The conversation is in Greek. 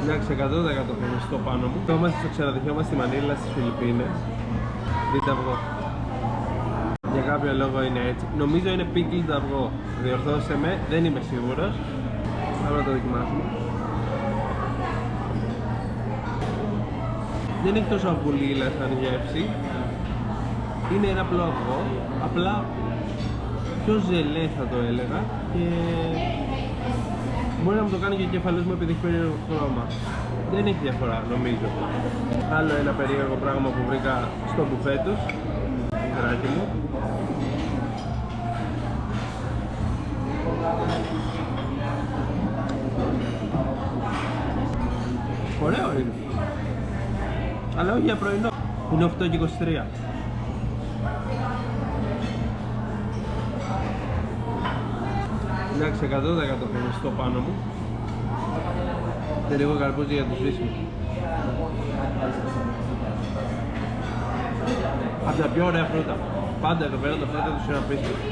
Εντάξει, 100% στο πάνω μου. Είμαστε στο ξενοδοχείο μας στη Μανίλα στις Φιλιππίνες. Δείτε αυγό. Για κάποιο λόγο είναι έτσι. Νομίζω είναι pickled αυγό. Διορθώστε με, δεν είμαι σίγουρος. Πάμε να το δοκιμάσουμε. Δεν έχει τόσο αυγουλίλα σαν γεύση. Είναι ένα απλό αυγό, απλά πιο ζελέ θα το έλεγα και μπορεί να μου το κάνει και ο κεφαλός μου επειδή έχει περίεργο χρώμα. Δεν έχει διαφορά νομίζω. Άλλο ένα περίεργο πράγμα που βρήκα στο μπουφέ τους, δράκι μου. Ωραίο είναι. Αλλά όχι για πρωινό. Είναι 8 και 23. Εντάξει, 100% στο πάνω μου. Και λίγο καρπούζι για το σβήσιμο. Από τα πιο ωραία φρούτα. Πάντα εδώ πέρα το φρούτα τους είναι απίστευτο.